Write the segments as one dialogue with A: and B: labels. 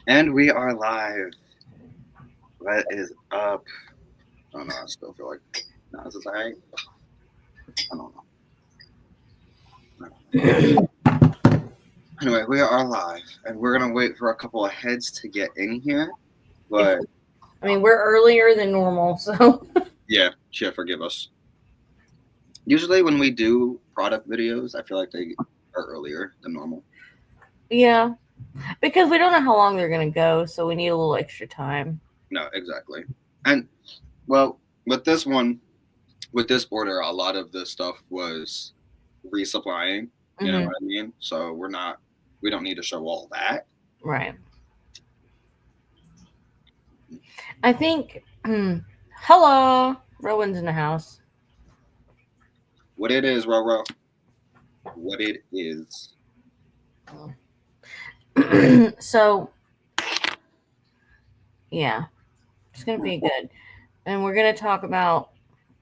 A: And we are live. What is up? I don't know. I still feel like, no, is this all right? I don't know. Anyway, we are live, and we're gonna wait for a couple of heads to get in here.
B: If
A: But
B: I mean, we're earlier than normal, so
A: yeah, forgive us. Usually, when we do product videos, I feel like they are earlier than normal.
B: yeah, because we don't know how long they're gonna go, so we need a little extra time.
A: No, exactly. And well, with this one, with this order, a lot of this stuff was resupplying. You know
B: Hmm.
A: what I mean? So we don't need to show all that.
B: Right. I think. Hello, Rowan's in the house.
A: What it is, Roro. What it is.
B: So yeah, it's gonna be good, and we're gonna talk about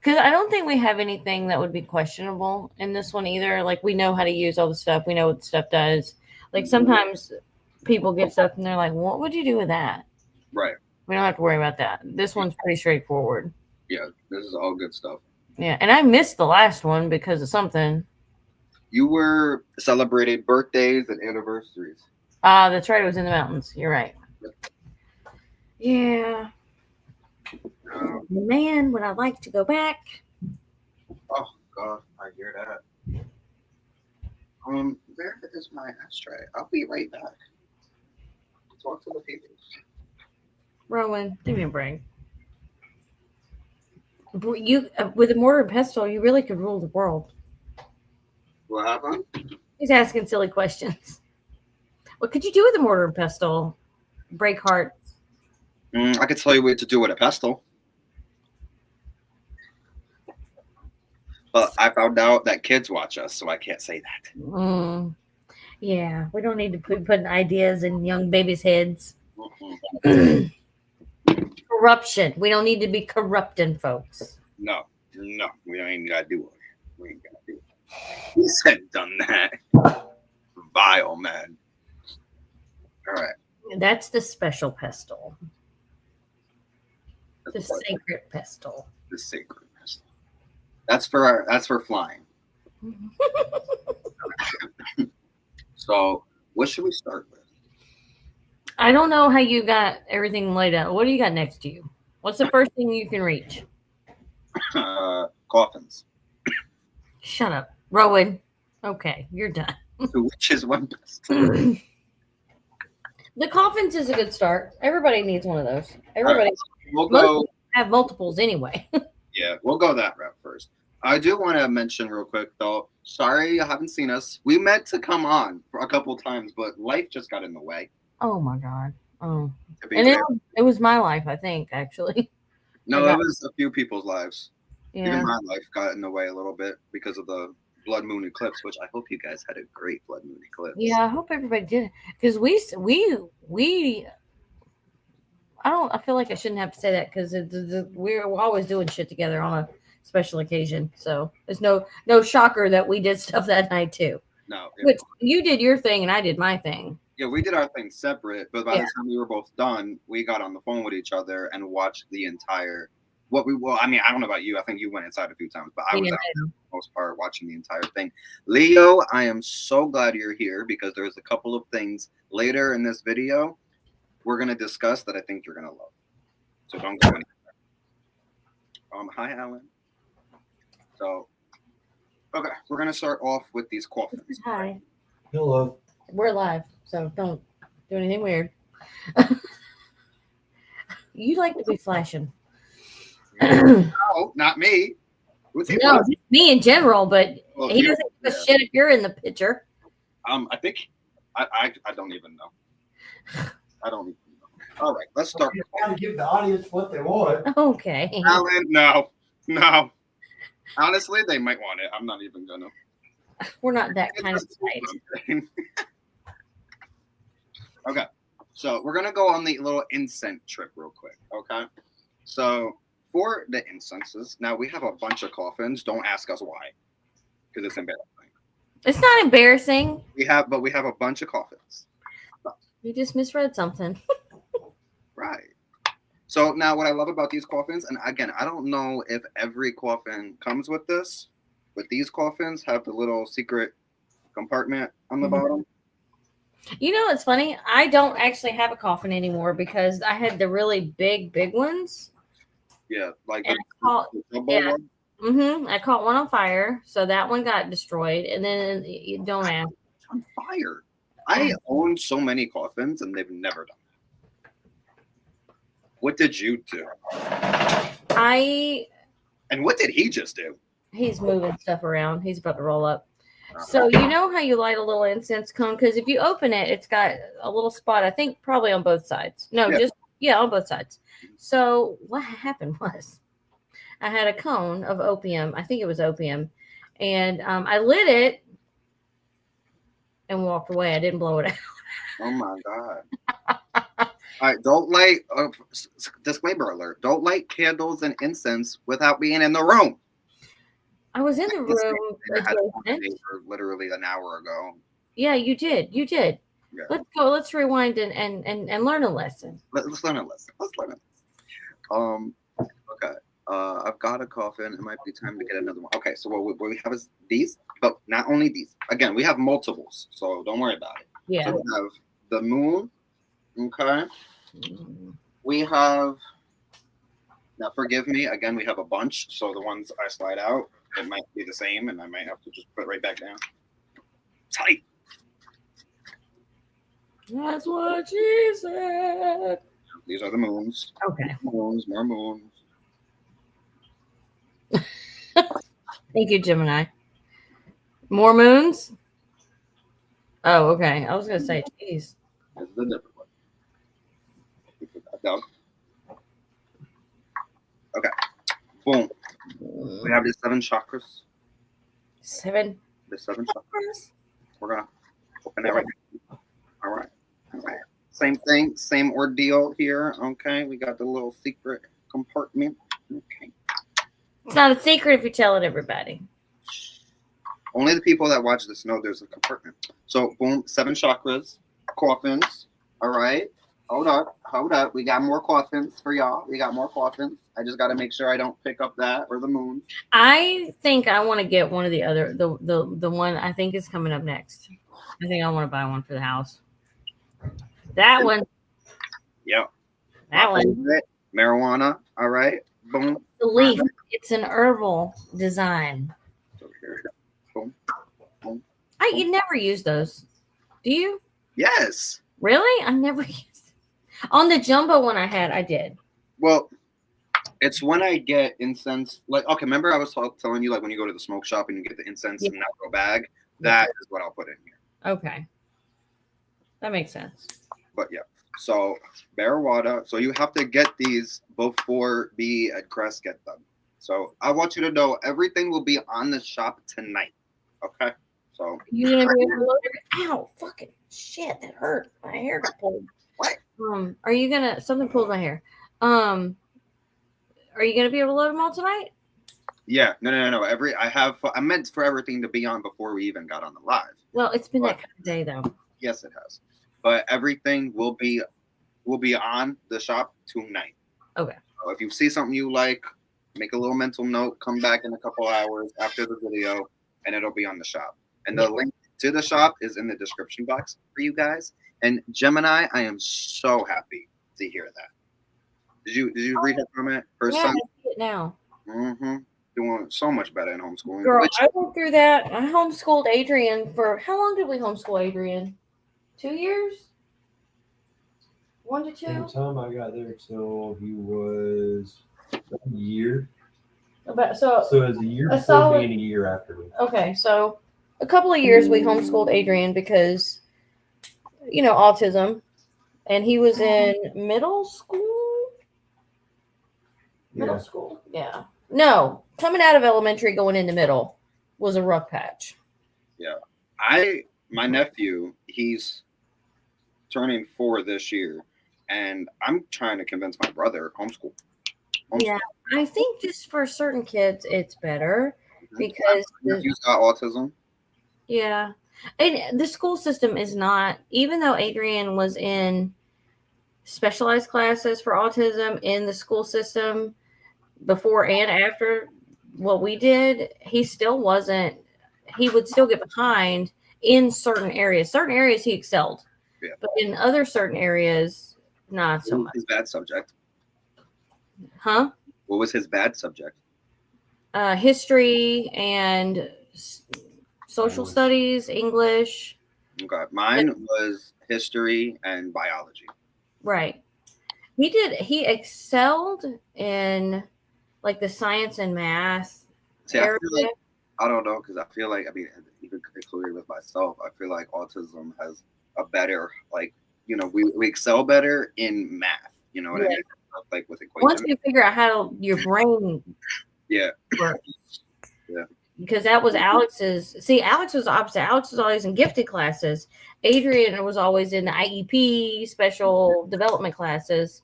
B: because I don't think we have anything that would be questionable in this one either. Like we know how to use all the stuff. We know what the stuff does. Like sometimes people get stuff and they're like, "What would you do with that?"
A: Right.
B: We don't have to worry about that. This one's pretty straightforward.
A: Yeah, this is all good stuff.
B: Yeah, and I missed the last one because of something.
A: You were celebrated birthdays and anniversaries.
B: Ah, that's right. It was in the mountains. You're right. Yeah,
A: Um,
B: man, would I like to go back?
A: oh God, I hear that. Where is my ashtray? I'll be right back. Talk to the people.
B: Rowan, give me a break. You with a mortar and pestle, you really could rule the world.
A: What happened?
B: He's asking silly questions. What could you do with a mortar and pestle? Break hearts.
A: I could tell you what to do with a pestle, but I found out that kids watch us, so I can't say that.
B: Mm, yeah, we don't need to put putting ideas in young babies' heads.
A: Mm-mm.
B: Corruption. We don't need to be corrupting folks.
A: No, no, we ain't gotta do it. We ain't gotta do it. He said done that. Vile man. All right.
B: That's the special pestle,
A: That's
B: the
A: what
B: sacred pestle.
A: the sacred pestle. That's for flying. So what should we start with?
B: I don't know how you got everything laid out. What do you got next to you? What's the first thing you can reach?
A: Coffins.
B: Shut up, Rowan. Okay, you're done.
A: Which is one pestle.
B: The coffins is a good start. Everybody needs one of those.
A: All right.
B: Everybody,
A: We'll
B: most
A: go.
B: people have multiples anyway.
A: Yeah, we'll go that route first. I do want to mention real quick though. Sorry you haven't seen us. We meant to come on for a couple times, but life just got in the way.
B: Oh my god. Oh,
A: To be
B: and
A: fair,
B: it was my life. I think actually. I
A: no, it
B: got
A: was a few people's lives. Even
B: yeah.
A: my life got in the way a little bit because of the blood moon eclipse, which I hope you guys had a great blood moon eclipse.
B: Yeah, I hope everybody did because we. I don't. I feel like I shouldn't have to say that because we're always doing shit together on a special occasion. So there's no shocker that we did stuff that night too.
A: No,
B: Which you did your thing and I did my thing.
A: yeah, we did our thing separate, but by
B: Yeah,
A: the time we were both done, we got on the phone with each other and watched the entire. What we well, I mean, I don't know about you. I think you went inside a few times, but I was
B: yeah.
A: out there for the most part watching the entire thing. Leo, I am so glad you're here because there's a couple of things later in this video we're gonna discuss that I think you're gonna love. So don't go anywhere. Hi Alan. So okay, we're gonna start off with these coffins.
B: Hi,
C: Hello.
B: we're live, so don't do anything weird. You like to be flashing. No,
A: No, not me. What's he?
B: just me in general, but
A: Well,
B: he
A: you,
B: doesn't give a
A: yeah.
B: shit if you're in the picture.
A: I think I don't even know. I don't even know. All right, let's start.
C: You're trying to give the audience what they want.
B: Okay.
A: Alan, no. Honestly, they might want it. I'm not even gonna.
B: We're not that
A: It's
B: kind of
A: just
B: site.
A: something. Okay, so we're gonna go on the little incense trip real quick. Okay, so for the incenses, now we have a bunch of coffins. Don't ask us why, because it's embarrassing.
B: It's not embarrassing.
A: We have a bunch of coffins.
B: You just misread something.
A: Right. So now what I love about these coffins, and again, I don't know if every coffin comes with this, but these coffins have the little secret compartment on the
B: Mhm.
A: bottom.
B: You know, it's funny. I don't actually have a coffin anymore because I had the really big ones.
A: Yeah, like
B: And
A: the,
B: I caught,
A: the jumbo
B: yeah.
A: one.
B: I caught one on fire, so that one got destroyed. And then you don't ask.
A: On fire. I own so many coffins and they've never done that. What did you do? And what did he just do?
B: He's moving stuff around. He's about to roll up.
A: Uh-huh.
B: So you know how you light a little incense cone? Because if you open it, it's got a little spot, I think probably on both sides. No,
A: Yeah.
B: on both sides. So what happened was I had a cone of opium. I think it was opium. And I lit it and walked away. I didn't blow it out.
A: Oh my God. All right, don't light, disclaimer alert, don't light candles and incense without being in the room.
B: I was in the room.
A: I had a
B: adjacent.
A: for literally an hour ago.
B: Yeah, you did. You did.
A: Yeah.
B: Let's go. Let's rewind and learn a lesson.
A: Let's learn a lesson. Okay. I've got a coffin. It might be time to get another one. Okay, so what we have is these, but not only these. Again, we have multiples, so don't worry about it.
B: Yeah.
A: So we have the moon. Okay. We have, now forgive me, again, we have a bunch. So the ones I slide out, it might be the same, and I might have to just put it right back down. Tight.
B: That's what she said.
A: These are the moons.
B: Okay.
A: More moons.
B: Thank you, Gemini. More moons? Oh, okay. I was going to say, geez.
A: This is a different one. Down. Okay. Boom. We have the 7 chakras.
B: 7.
A: The 7 chakras. We're going to open it right now. All right. Same thing. Same ordeal here. Okay. We got the little secret compartment. Okay.
B: It's not a secret if you tell it everybody.
A: Only the people that watch this know there's a compartment. So, boom, 7 chakras, coffins. All right. Hold up. We got more coffins for y'all. We got more coffins. I just got to make sure I don't pick up that or the moon.
B: I think I want to get one of the other, the one I think is coming up next. I think I want to buy one for the house. That one.
A: Yep.
B: That one.
A: Marijuana. All right. Boom.
B: The leaf. It's an herbal design.
A: Over here. Boom. Boom.
B: You never use those. Do you?
A: Yes.
B: Really? I never used it. On the jumbo one I did.
A: Well, it's when I get incense. Like, okay, remember I was telling you, like, when you go to the smoke shop and you get the incense in that little bag? That is what I'll put in here.
B: Okay. That makes sense.
A: But yeah. So, Barawada. So you have to get these before B and Crest get them. So I want you to know everything will be on the shop tonight. Okay? So
B: you're gonna be able to load it. Ow, fucking shit, that hurt. My hair got pulled.
A: What?
B: Are you gonna something pulled my hair? Are you gonna be able to load them all tonight?
A: Yeah, no. I meant for everything to be on before we even got on the live.
B: Well, it's been that kind of day though.
A: Yes, it has. But everything will be on the shop tonight.
B: Okay.
A: So if you see something you like, make a little mental note, come back in a couple hours after the video, and it'll be on the shop. And the link to the shop is in the description box for you guys. And Gemini, I am so happy to hear that. Did you read her comment? Her son?
B: I see it now.
A: Mm-hmm. Doing so much better in homeschooling.
B: Girl, I went through that. I homeschooled Adrian for how long did we homeschool Adrian? 2 years? 1 to 2?
C: From the time I got there till he was a year.
B: So
C: it was a year before
B: solid,
C: me and a year after me.
B: Okay, so a couple of years we homeschooled Adrian because, autism. And he was in middle school? Middle school? Yeah. No, coming out of elementary, going into middle was a rough patch.
A: Yeah. My nephew, he's turning 4 this year, and I'm trying to convince my brother homeschool.
B: Yeah, I think just for certain kids, it's better because
A: he's got autism.
B: Yeah, And the school system is not, even though Adrian was in specialized classes for autism in the school system before and after what we did, he still wasn't, he would still get behind in certain areas. Certain areas he excelled,
A: Yeah.
B: but in other certain areas, not so
A: What was
B: much.
A: his bad subject?
B: Huh?
A: What was his bad subject?
B: History and social studies, English.
A: Okay, mine was history and biology.
B: Right. He excelled in like the science and math
A: See,
B: area.
A: I don't know, because I feel like, I mean, even including with myself, I feel like autism has a better, like, you know, we excel better in math. You know what I mean? Like with
B: Once
A: equations.
B: you figure out how your brain
A: Yeah.
B: works.
A: Yeah.
B: Because that was Alex's. See, Alex was opposite. Alex was always in gifted classes. Adrian was always in the IEP special development classes.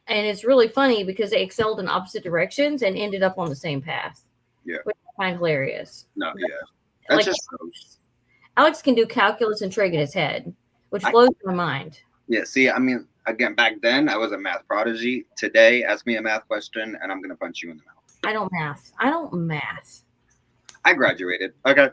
B: And it's really funny because they excelled in opposite directions and ended up on the same path.
A: Yeah.
B: Which I find hilarious.
A: No, yeah. That
B: Like,
A: just shows.
B: Alex can do calculus and trig in his head, which blows my mind.
A: Yeah, see, I mean, again, back then I was a math prodigy. Today, ask me a math question and I'm gonna punch you in the mouth.
B: I don't math.
A: I graduated. Okay.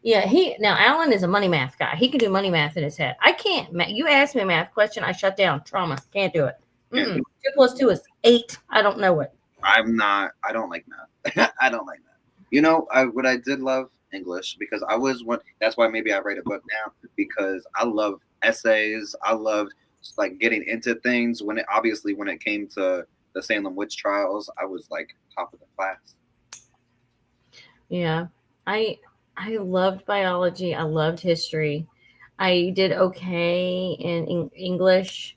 B: Yeah, now Alan is a money math guy. He can do money math in his head. I can't. You ask me a math question, I shut down. Trauma. Can't do it. 2 + 2 is 8. I don't know it.
A: I don't like math. I don't like math. You know, what I did love English, because I was one. That's why maybe I write a book now, because I love essays. I loved like getting into things. When it came to the Salem witch trials, I was like top of the class.
B: Yeah, I loved biology. I loved history. I did okay in English,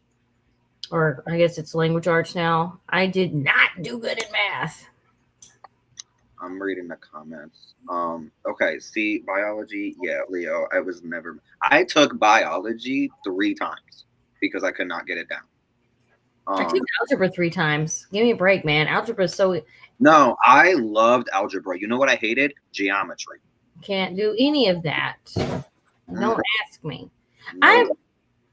B: or I guess it's language arts now. I did not do good in math.
A: I'm reading the comments. Okay, see, biology, yeah, Leo, I took biology 3 times because I could not get it down.
B: I took algebra 3 times. Give me a break, man. Algebra is so...
A: No, I loved algebra. You know what I hated? Geometry.
B: Can't do any of that. Don't ask me.
A: No.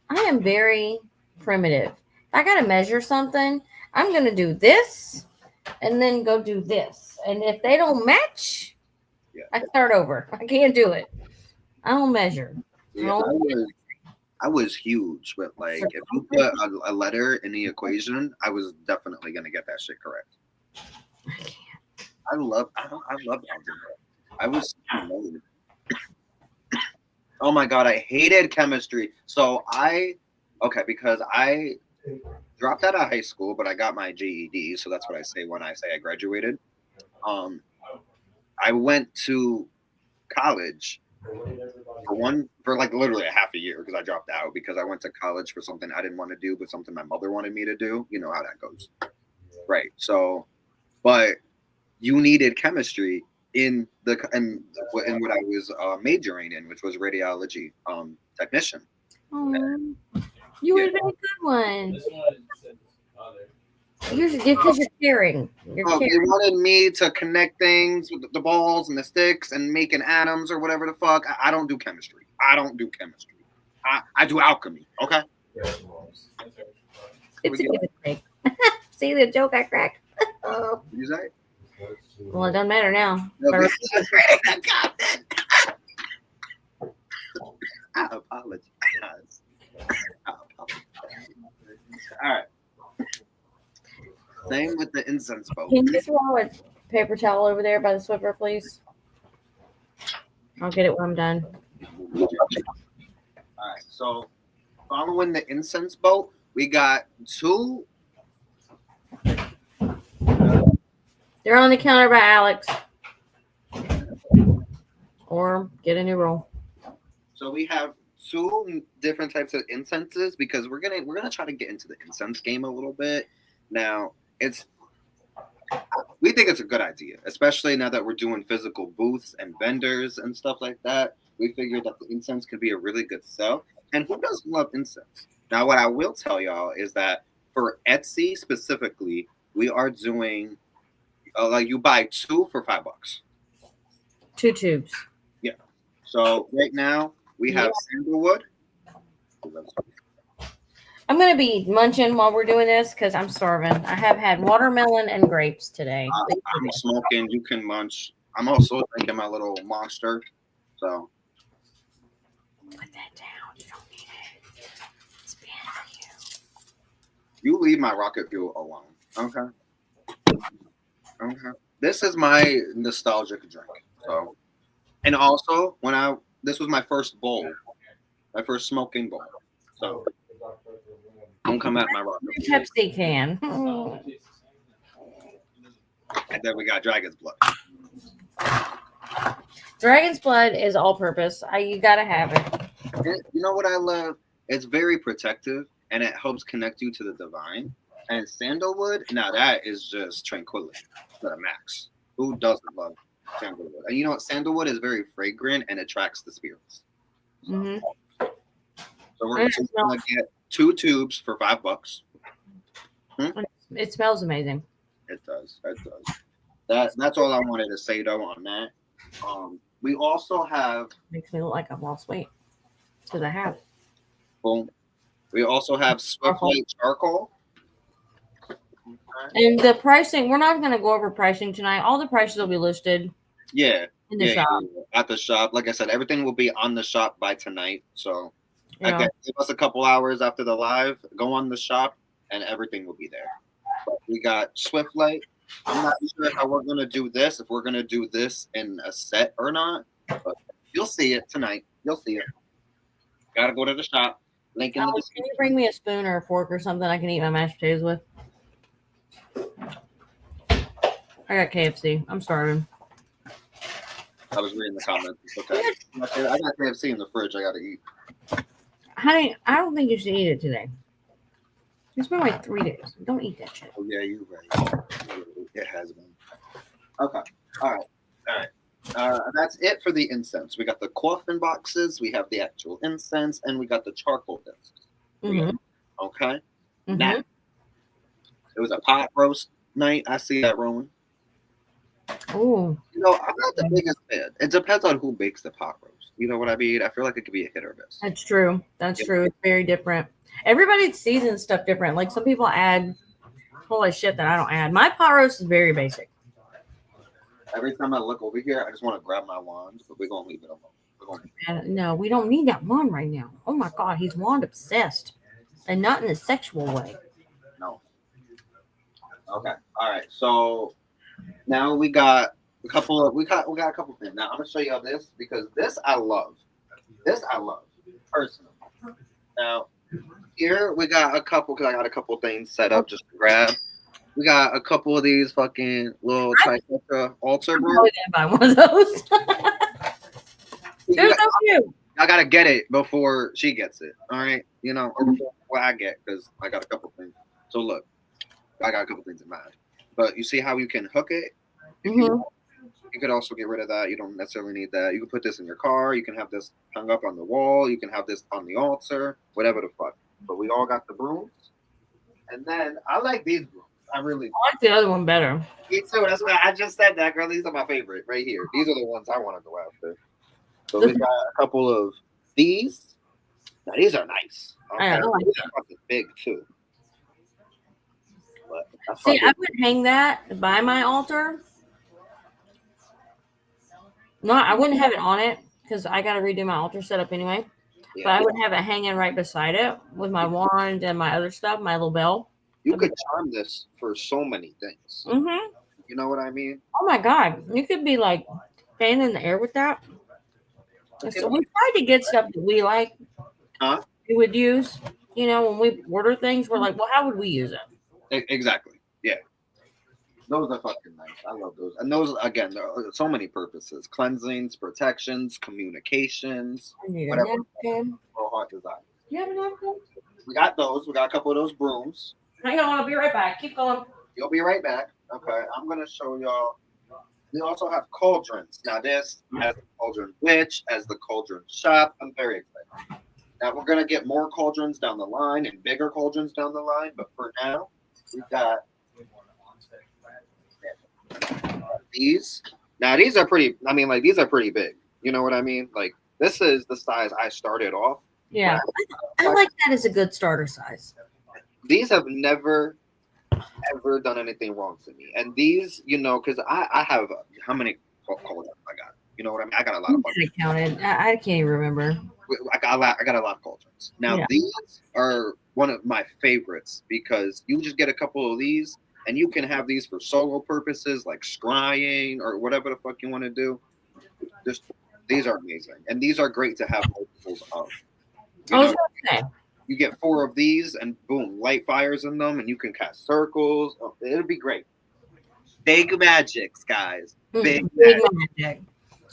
B: I am very primitive. If I got to measure something, I'm going to do this and then go do this. And if they don't match, I start over. I can't do it. I don't measure.
A: Yeah, I was huge, but like if you put a letter in the equation, I was definitely going to get that shit correct.
B: I can't.
A: I love algebra. I was oh my god, I hated chemistry. So because I dropped out of high school, but I got my GED, so that's what I say when I say I graduated. I went to college for like literally a half a year because I dropped out because I went to college for something I didn't want to do, but something my mother wanted me to do. You know how that goes, right? So, but you needed chemistry in what I was majoring in, which was radiology technician.
B: Oh, you would have been a good one. Because you're caring.
A: They wanted me to connect things with the balls and the sticks and making atoms or whatever the fuck. I don't do chemistry. I do alchemy. Okay.
B: It's a give and take. See the joke I cracked?
A: What you say?
B: Well, it doesn't matter now.
A: I apologize. All right. Same with the incense bowl.
B: Can you throw a paper towel over there by the Swiffer, please? I'll get it when I'm done.
A: All right. So, following the incense bowl, we got 2.
B: They're on the counter by Alex. Or get a new roll.
A: So we have 2 different types of incenses because we're gonna try to get into the incense game a little bit. Now we think it's a good idea, especially now that we're doing physical booths and vendors and stuff like that. We figured that the incense could be a really good sell. And who doesn't love incense? Now, what I will tell y'all is that for Etsy specifically, we are doing like you buy 2 for $5.
B: 2 tubes.
A: Yeah. So right now we have sandalwood.
B: I'm gonna be munching while we're doing this because I'm starving. I have had watermelon and grapes today.
A: I'm smoking. You can munch. I'm also drinking my little monster. So
B: Put that down. You don't need it. It's bad for
A: you leave my rocket fuel alone. Okay. Okay. This is my nostalgic drink. So, and also this was my first bowl, my first smoking bowl. So don't come at my rocket
B: you.
A: fuel.
B: Pepsi can.
A: And then we got dragon's blood.
B: Dragon's blood is all purpose. You gotta have it.
A: You know what I love? It's very protective and it helps connect you to the divine. And sandalwood, now that is just tranquility to the max. Who doesn't love sandalwood? And you know what? Sandalwood is very fragrant and attracts the spirits.
B: Mm-hmm.
A: So we're gonna get 2 tubes for $5.
B: It smells amazing.
A: It does. It does. That's all I wanted to say though on that. We also have
B: Makes me look like I've lost weight because I have.
A: boom. We also have Swift Light charcoal.
B: And the pricing, we're not going to go over pricing tonight. All the prices will be listed.
A: Yeah.
B: In the shop.
A: At the shop. Like I said, everything will be on the shop by tonight. So
B: Yeah.
A: again, give us a couple hours after the live. Go on the shop, and everything will be there. But we got Swift Light. I'm not sure how we're gonna do this. If we're gonna do this in a set or not, but you'll see it tonight. You'll see it. Gotta go to the shop. Link in the
B: Alex, can you bring me a spoon or a fork or something I can eat my mashed potatoes with? I got KFC. I'm starving.
A: I was reading the comments. It's okay. I got KFC in the fridge. I gotta eat.
B: Honey, I don't think you should eat it today. It's been like 3 days. Don't eat that shit.
A: Oh yeah, you're right. It has been. Okay. All right. That's it for the incense. We got the coffin boxes. We have the actual incense, and we got the charcoal discs.
B: Mm-hmm.
A: Okay.
B: Mm-hmm.
A: Now, it was a pot roast night. I see that, Rowan.
B: Oh.
A: You know, I'm not the biggest fan. It depends on who bakes the pot roast. You know what I mean? I feel like it could be a hit or miss.
B: That's true. That's true. It's very different. Everybody seasons stuff different. Like some people add a whole lot of shit that I don't add. My pot roast is very basic.
A: Every time I look over here, I just want to grab my wand, but we're gonna leave it alone.
B: And no, we don't need that wand right now. Oh my god, he's wand obsessed, and not in a sexual way.
A: No. Okay. All right. So now we got a couple of a couple things. Now I'm gonna show you all this because this I love. This I love personally. Now here we got a couple because I got a couple things set up just to grab. We got a couple of these fucking little trifecta altar
B: I'm
A: bro.
B: probably gonna buy one of those. They're so cute.
A: I gotta get it before she gets it. All right, you know, or before what I get because I got a couple things. So look, I got a couple things in mind. But you see how you can hook it?
B: Mm-hmm.
A: You could also get rid of that. You don't necessarily need that. You can put this in your car. You can have this hung up on the wall. You can have this on the altar. Whatever the fuck. But we all got the brooms. And then I like these brooms. I really
B: I like the other one better.
A: Me too. That's why I just said that, girl. These are my favorite right here. These are the ones I want to go after. So we got a couple of these. Now these are nice. Okay.
B: I like
A: These are fucking big too. But
B: See, I would hang that by my altar. No, I wouldn't have it on it because I got to redo my altar setup anyway.
A: Yeah.
B: But I would have it hanging right beside it with my wand and my other stuff, my little bell.
A: You could charm this for so many things.
B: Mm-hmm.
A: You know what I mean?
B: Oh my god, you could be like fanning the air with that. So we tried to get stuff that we like.
A: Huh?
B: We would use. You know, when we order things, we're like, well, how would we use it?
A: Exactly. Yeah. Those are fucking nice. I love those. And those, again, there are so many purposes. Cleansings, protections, communications.
B: I need a
A: Whatever.
B: napkin.
A: Or heart desire.
B: You have a napkin?
A: We got those. We got a couple of those brooms.
B: Hang on, I'll be right back. Keep going.
A: You'll be right back. Okay. I'm going to show y'all. We also have cauldrons. Now, this has the cauldron witch, as the cauldron shop. I'm very excited. Now, we're going to get more cauldrons down the line and bigger cauldrons down the line. But for now, we got these. Now, these are pretty, I mean, like, these are pretty big. You know what I mean? Like, This is the size I started off.
B: Yeah, I like that as a good starter size.
A: These have never ever done anything wrong to me. And these, because I have how many cauldrons I got? You know what I mean? I got a lot of fucking.
B: I counted. I can't even remember.
A: I got a lot of cauldrons. Now
B: Yeah.
A: these are one of my favorites because you just get a couple of these and you can have these for solo purposes like scrying or whatever the fuck you want to do. These are amazing. And these are great to have multiples of. You
B: I was
A: know,
B: gonna say.
A: you get 4 of these and boom, light fires in them and you can cast circles. Oh, it'll be great. Big magics, guys. Big
B: magic.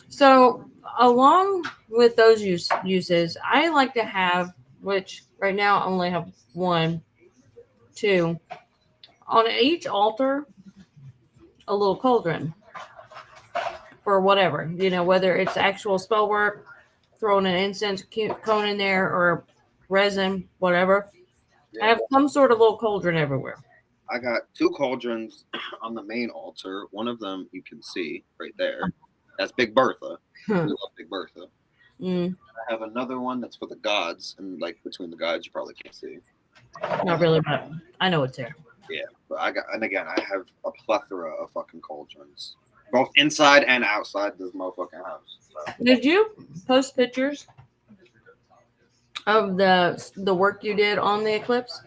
B: So along with those uses, I like to have, which right now I only have 1, 2, on each altar, a little cauldron for whatever, whether it's actual spell work, throwing an incense cone in there, or resin, whatever.
A: Yeah.
B: I have some sort of little cauldron everywhere.
A: I got 2 cauldrons on the main altar. One of them you can see right there. That's Big Bertha. We love Big Bertha.
B: Mm.
A: I have another one that's for the gods, and like between the gods, you probably can't see.
B: Not really, but I know it's there.
A: Yeah, but I have a plethora of fucking cauldrons, both inside and outside this motherfucking house. So.
B: Did you post pictures of the work you did on the eclipse?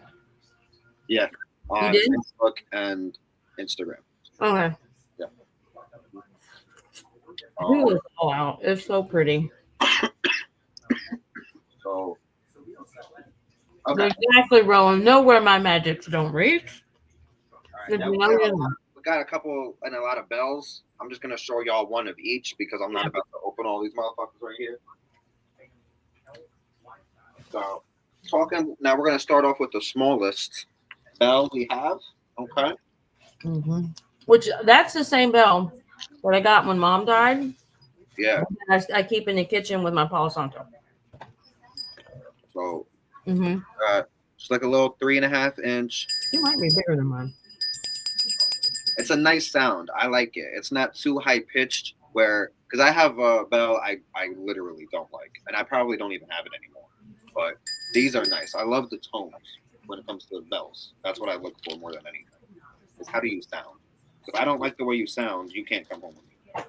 A: Yeah, on
B: did?
A: Facebook and Instagram.
B: Okay.
A: Yeah.
B: It was all out. It's so pretty.
A: So. Okay.
B: Exactly, Rowan. Know where my magics don't reach.
A: All right, we got a couple and a lot of bells. I'm just gonna show y'all one of each because I'm not about to open all these motherfuckers right here. So, now we're gonna start off with the smallest bell we have. Okay.
B: Mm-hmm. Which that's the same bell that I got when Mom died.
A: Yeah.
B: I keep in the kitchen with my Palo Santo.
A: So.
B: Mm-hmm.
A: It's like a little 3.5 inch.
B: It might be bigger than mine.
A: It's a nice sound. I like it. It's not too high pitched because I have a bell I literally don't like, and I probably don't even have it anymore. But these are nice. I love the tones when it comes to the bells. That's what I look for more than anything. Is how do you sound? If I don't like the way you sound, you can't come home with me.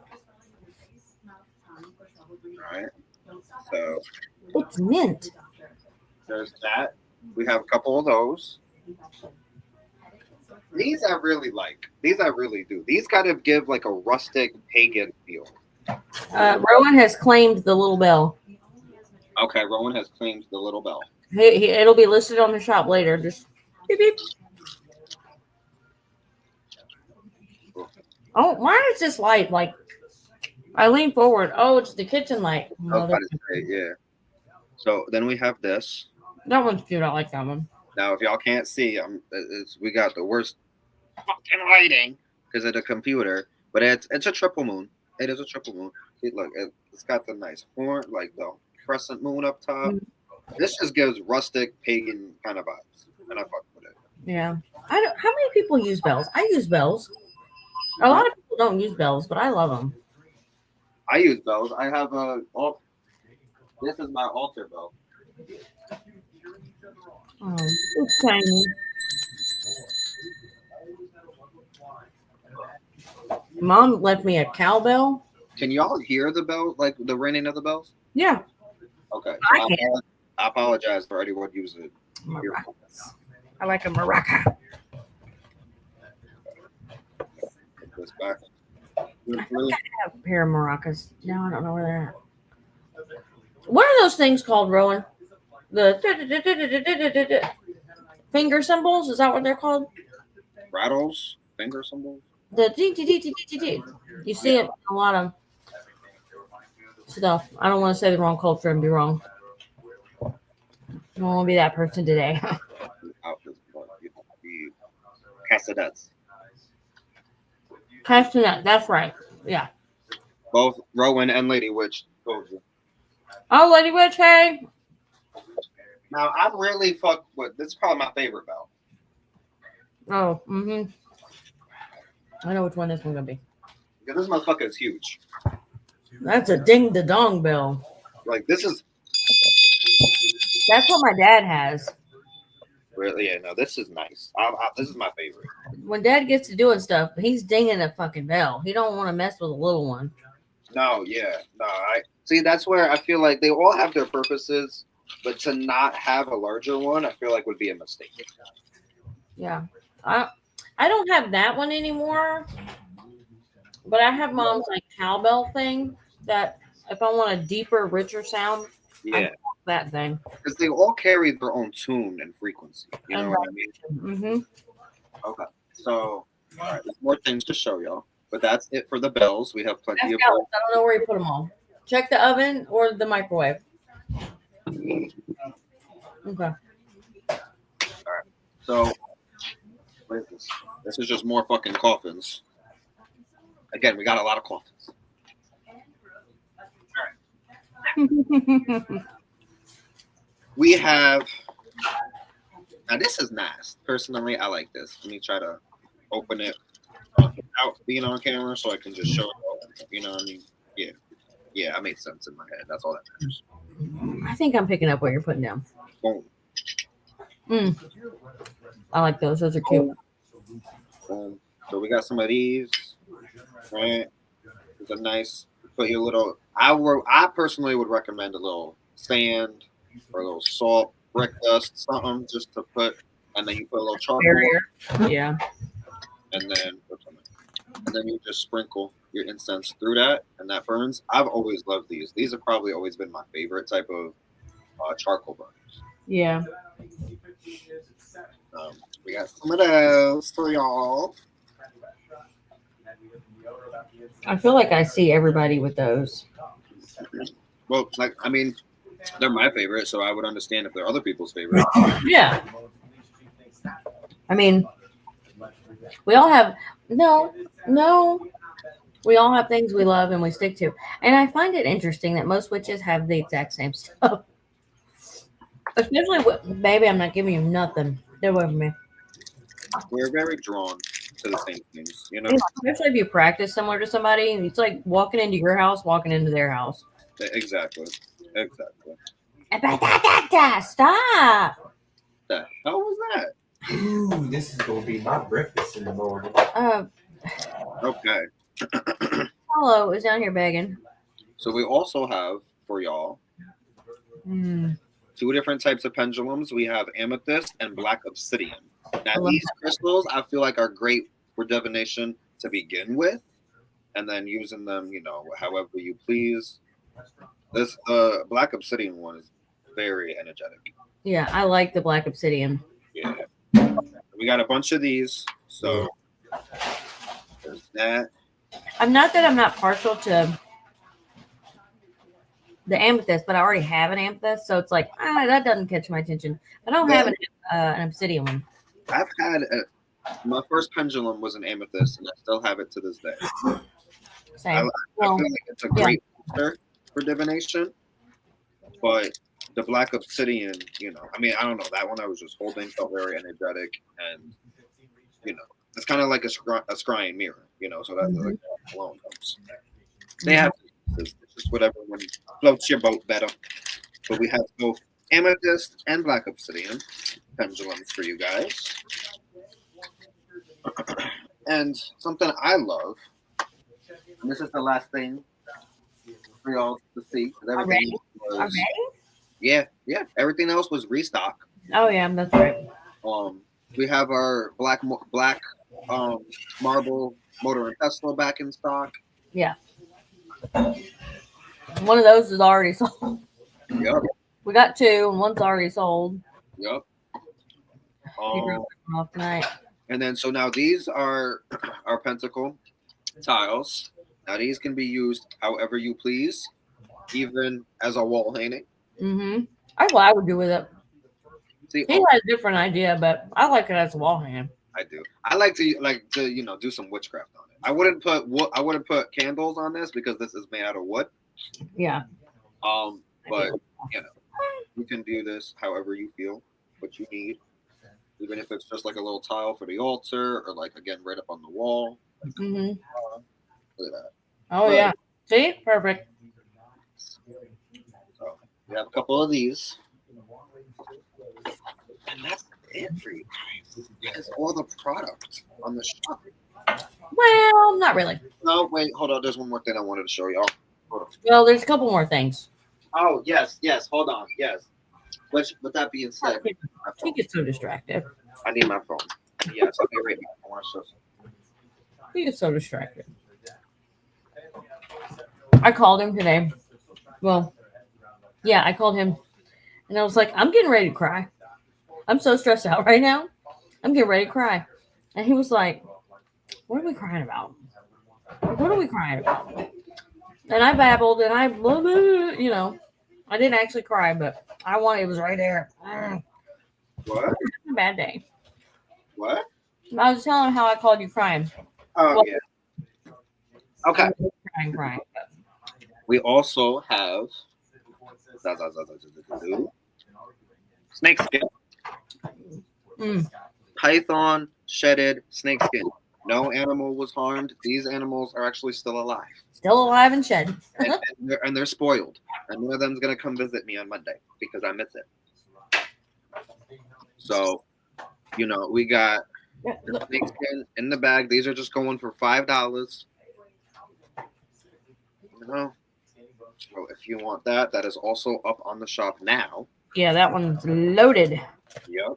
A: All right. So
B: it's mint.
A: There's that. We have a couple of those. These I really like. These I really do. These kind of give like a rustic pagan feel.
B: Rowan has claimed the little bell.
A: Okay, Rowan has claimed the little bell.
B: It'll be listed on the shop later. Just beep beep.
A: Cool.
B: Oh, why is this light? Like, I lean forward. Oh, it's the kitchen light.
A: Yeah. So then we have this.
B: That one's cute. I like that one.
A: Now, if y'all can't see, we got the worst fucking lighting because of the computer, but it's a triple moon. It is a triple moon. See, look, it's got the nice horn, like the crescent moon up top. Mm-hmm. This just gives rustic pagan kind of vibes, and I fuck with it.
B: Yeah. How many people use bells? I use bells. A lot of people don't use bells, but I love them.
A: I use bells. I have this is my altar bell.
B: Oh, it's tiny. Mom left me a cowbell.
A: Can y'all hear the bell, like the ringing of the bells?
B: Yeah.
A: Okay. So I apologize for anyone using
B: maracas. I like a maraca.
A: Put this back.
B: I have a pair of maracas. No, I don't know where they're at. What are those things called, Rowan? The finger cymbals? Is that what they're called?
A: Rattles? Finger cymbals?
B: The D. You see it in a lot of stuff. I don't want to say the wrong culture and be wrong. I don't want to be that person today.
A: Castanets.
B: Castanet, that's right. Yeah.
A: Both Rowan and Lady Witch told you.
B: Oh, Lady Witch, hey.
A: Now, I'm really fucked with this is probably my favorite bell.
B: Oh, I know which one this one's gonna be.
A: Because this motherfucker is huge.
B: That's a ding the dong bell.
A: Like this is
B: That's what my dad has.
A: really no. This is nice. This is my favorite.
B: When Dad gets to doing stuff, he's dinging a fucking bell. He don't want to mess with a little one.
A: No, yeah, no. I see. That's where I feel like they all have their purposes, but to not have a larger one, I feel like would be a mistake.
B: Yeah, I don't have that one anymore, but I have Mom's like cowbell thing that if I want a deeper, richer sound, I
A: Yeah,
B: put that thing.
A: because they all carry their own tune and frequency. You know what I mean?
B: Mm-hmm.
A: Okay. So, all right, there's more things to show y'all, but that's it for the bells. We have plenty
B: Ask
A: of.
B: Alex. I don't know where you put them all. Check the oven or the microwave. Okay.
A: So, what is this? This is just more fucking coffins. Again, we got a lot of coffins. We have. Now, this is nice. Personally, I like this. Let me try to open it without being on camera so I can just show it all. You know what I mean? Yeah. Yeah, I made sense in my head. That's all that matters.
B: I think I'm picking up what you're putting down.
A: Boom.
B: I like those. Those are cute.
A: Boom. So we got some of these. Right? It's a nice, put your little, I personally would recommend a little sand or a little salt, brick dust, something just to put, and then you put a little charcoal.
B: Barrier. Yeah.
A: And then you just sprinkle your incense through that, and that burns. I've always loved these. These have probably always been my favorite type of charcoal burners.
B: Yeah.
A: We got some of those for y'all.
B: I feel like I see everybody with those.
A: Well, like I mean, they're my favorite, so I would understand if they're other people's favorite.
B: Yeah. I mean, we all have no. We all have things we love and we stick to. And I find it interesting that most witches have the exact same stuff. Especially with, baby, I'm not giving you nothing. Get away from me.
A: We're very drawn to the same things, you know.
B: Especially if you practice similar to somebody, it's like walking into your house, walking into their house.
A: Exactly.
B: Stop.
A: The hell was that?
C: Ooh, this is gonna be my breakfast in the morning.
A: Okay.
B: Paulo is down here begging.
A: So we also have for y'all two different types of pendulums. We have amethyst and black obsidian. Now these crystals I feel like are great for divination to begin with, and then using them, you know, however you please. This black obsidian one is very energetic.
B: Yeah, I like the black obsidian.
A: Yeah. We got a bunch of these. So there's that.
B: I'm not partial to the amethyst, but I already have an amethyst, so it's like that doesn't catch my attention. I don't have an obsidian one.
A: I've had my first pendulum was an amethyst, and I still have it to this day.
B: Same.
A: I feel like it's a great booster for divination, but the black obsidian, you know, I mean, I don't know, that one I was just holding felt very energetic, and you know, it's kind of like a scrying mirror, you know, so that's like that alone comes. They have it's just whatever one floats your boat better. But we have both amethyst and black obsidian pendulums for you guys. And something I love, and this is the last thing for y'all to see. Everything was, yeah, everything else was restock.
B: Oh yeah, that's right.
A: We have our black marble motor and pestle back in stock.
B: Yeah. One of those is already sold.
A: Yep.
B: We got two, and one's already sold.
A: Yep.
B: Off tonight.
A: And then so now these are our pentacle tiles. Now these can be used however you please, even as a wall hanging.
B: That's what I would do with it.
A: See,
B: he had a different idea, but I like it as a wall hanging.
A: I do. I like to you know, do some witchcraft on it. I wouldn't put candles on this because this is made out of wood.
B: Yeah.
A: But you know, you can do this however you feel, what you need. Even if it's just like a little tile for the altar, or like again right up on the wall. Look at that.
B: Oh yeah. See, perfect.
A: We have a couple of these. And that's it for you guys. That's all the product on the shop.
B: Well, not really.
A: No, wait, hold on. There's one more thing I wanted to show y'all. Hold on.
B: Well, there's a couple more things.
A: Oh, yes, hold on, yes. With that being said,
B: She gets so distracted.
A: I need my phone. Yes, I'll be right back. I want to show something.
B: He gets so distracted. I called him today. Well, yeah, I called him. And I was like, I'm getting ready to cry. I'm so stressed out right now. I'm getting ready to cry. And he was like, what are we crying about? What are we crying about? And I babbled and I, you know, I didn't actually cry, but it was right there.
A: What?
B: A bad day.
A: What?
B: I was telling him how I called you crying.
A: Oh,
B: Well,
A: yeah. Okay.
B: Crying.
A: We also have snakeskin. Python shedded snakeskin. No animal was harmed. These animals are actually still alive.
B: Still alive and shed.
A: and they're spoiled. And one of them's going to come visit me on Monday because I miss it. So, you know, we got the snakeskin in the bag. These are just going for $5. You know, so if you want that, that is also up on the shop now.
B: Yeah, that one's loaded.
A: Yep.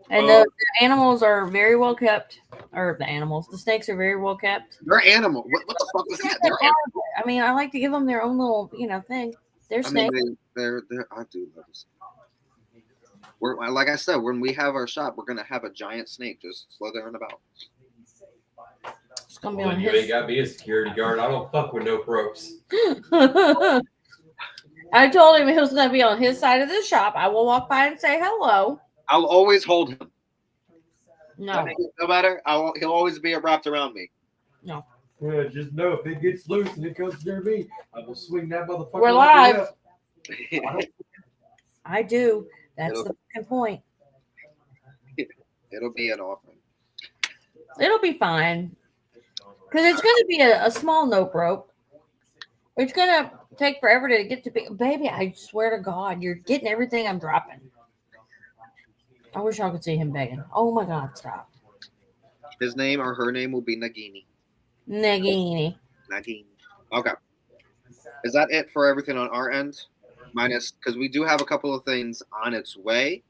B: And the animals are very well kept. Or the snakes are very well kept.
A: They're animal. What the fuck is that? They're animal.
B: I mean, I like to give them their own little, thing. They're snakes.
A: I mean, they're I do love them. We're like I said, when we have our shop, we're gonna have a giant snake just slithering about.
B: It's gonna be
C: Well,
B: on
C: you
B: his.
C: ain't got me a security guard. I don't fuck with no ropes.
B: I told him it was gonna be on his side of the shop. I will walk by and say hello.
A: I'll always hold him.
B: No.
A: No matter. He'll always be wrapped around me.
B: No.
C: Yeah, just know if it gets loose and it comes near me, I will swing that motherfucker.
B: We're live. I do. That's the fucking point.
A: It'll be an offering.
B: It'll be fine. Because it's going to be a small nope rope. It's going to take forever to get to be. Baby, I swear to God, you're getting everything I'm dropping. I wish y'all could see him begging. Oh my God, stop.
A: His name or her name will be Nagini.
B: Nagini.
A: Okay. Is that it for everything on our end? Minus, because we do have a couple of things on its way,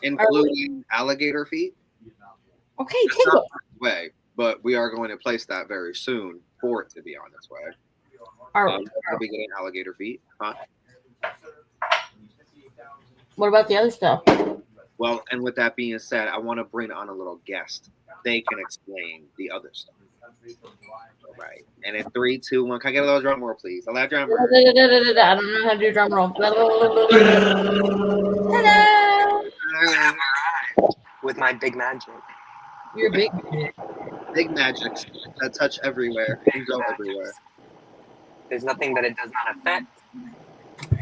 A: including alligator feet.
B: Okay, take it.
A: Way, but we are going to place that very soon for it to be on its way.
B: Are
A: we getting alligator feet? Huh?
B: What about the other stuff?
A: Well, and with that being said, I want to bring on a little guest. They can explain the other stuff. Right. And in 3, 2, 1, can I get a little drum roll, please? A loud drum roll.
B: I don't know how to do drum roll. Hello.
D: With my big magic.
B: You're big.
A: Big magics that touch everywhere and go everywhere.
D: There's nothing that it does not affect.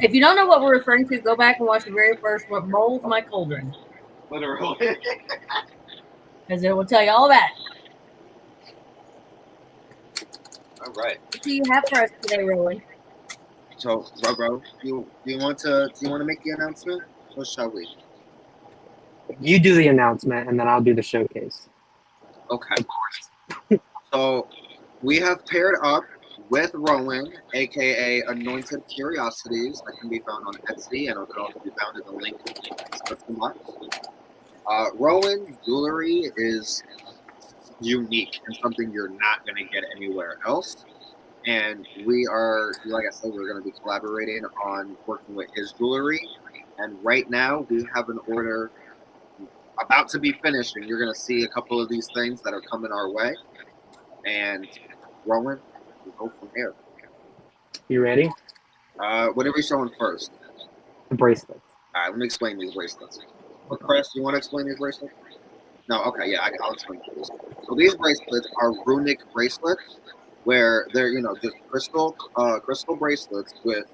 B: If you don't know what we're referring to, go back and watch the very first What Molds My Cauldron.
A: Literally.
B: Because it will tell you all about it.
A: All right.
B: What do you have for us today, Rowan?
A: So, bro, do you want to make the announcement, or shall we?
D: You do the announcement, and then I'll do the showcase.
A: Okay. So, we have paired up with Rowan, aka Anointed Curiosities, that can be found on Etsy, and it can also be found in the link in the description box. Rowan's jewelry is unique and something you're not going to get anywhere else. And we are, like I said, we're going to be collaborating on working with his jewelry. And right now, we have an order about to be finished, and you're going to see a couple of these things that are coming our way. And Rowan, we'll go from here.
D: You ready?
A: What are we showing first?
D: The bracelets.
A: All right, let me explain these bracelets. But Chris, you want to explain these bracelets? No, okay, yeah, I'll explain these. So these bracelets are runic bracelets, where they're just crystal bracelets with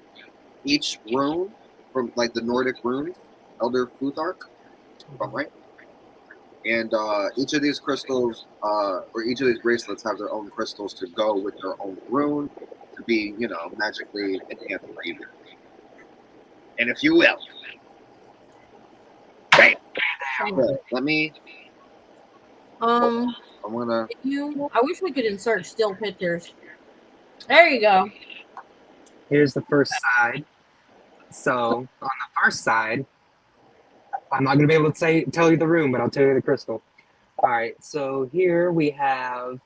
A: each rune from like the Nordic runes, Elder Futhark, if I'm right. And each of these crystals, or each of these bracelets, have their own crystals to go with their own rune to be, magically enhanced for you. and if you will. Bam.
B: Thank
A: Good.
B: you.
A: Let me.
B: Um,
A: I'm gonna.
B: I wish we could insert still pictures. There you go.
D: Here's the first side. So on the first side, I'm not gonna be able to tell you the room, but I'll tell you the crystal. All right. So here we have.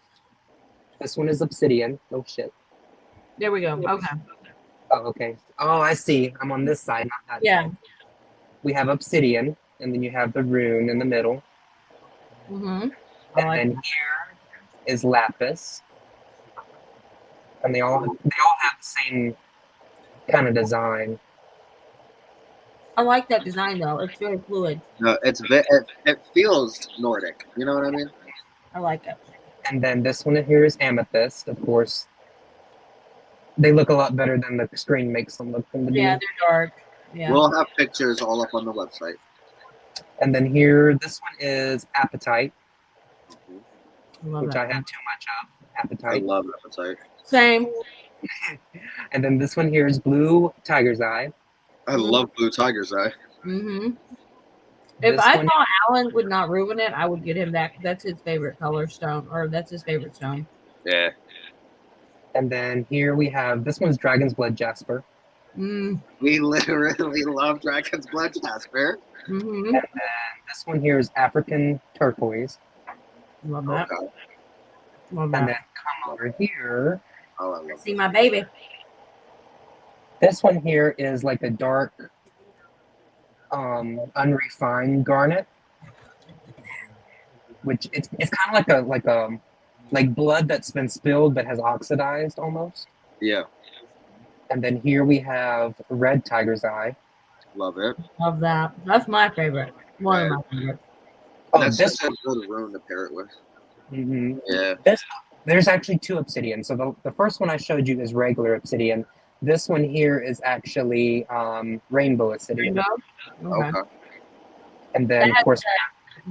D: This one is obsidian. Oh shit.
B: There we go. Okay.
D: Oh, okay. Oh, I see. I'm on this side, not that
B: Yeah.
D: side. We have obsidian, and then you have the rune in the middle.
B: Mm-hmm.
D: And then here is lapis. And they all have the same kind of design.
B: I like that design though. It's very fluid.
A: No, it feels Nordic. You know what I mean?
B: I like it.
D: And then this one here is amethyst. Of course, they look a lot better than the screen makes them look from the
B: Yeah,
D: view.
B: they're dark. Yeah.
A: We'll have pictures all up on the website.
D: And then here, this one is apatite,
B: Love
D: which
B: that.
D: I have too much of.
A: I
D: Apatite.
A: love appetite.
B: Same.
D: And then this one here is blue tiger's eye.
A: I love blue tiger's eye.
B: Mm-hmm. If
D: This
B: I
D: one,
B: thought Alan would not ruin it, I would get him that. That's his favorite color stone, or that's his favorite stone.
A: Yeah.
D: and then here we have this one's dragon's blood jasper.
B: Mm.
A: We literally love Dragon's Blood Jasper.
B: Mm-hmm.
D: And then this one here is African turquoise.
B: Love that.
A: Okay.
B: Love
D: And
B: that.
D: then come over here.
A: Oh, I love
B: See my baby.
D: This one here is like a dark, unrefined garnet, which it's kind of like blood that's been spilled but has oxidized almost.
A: Yeah,
D: And then here we have red tiger's eye.
A: love it.
B: Love that. That's my favorite. One of my favorites.
D: Oh,
A: That's
D: this
A: such a good rune to pair it with.
D: mhm.
A: Yeah.
D: There's actually two obsidian. So the first one I showed you is regular obsidian. This one here is actually rainbow obsidian.
B: Rainbow? Okay.
A: Okay.
D: And then of course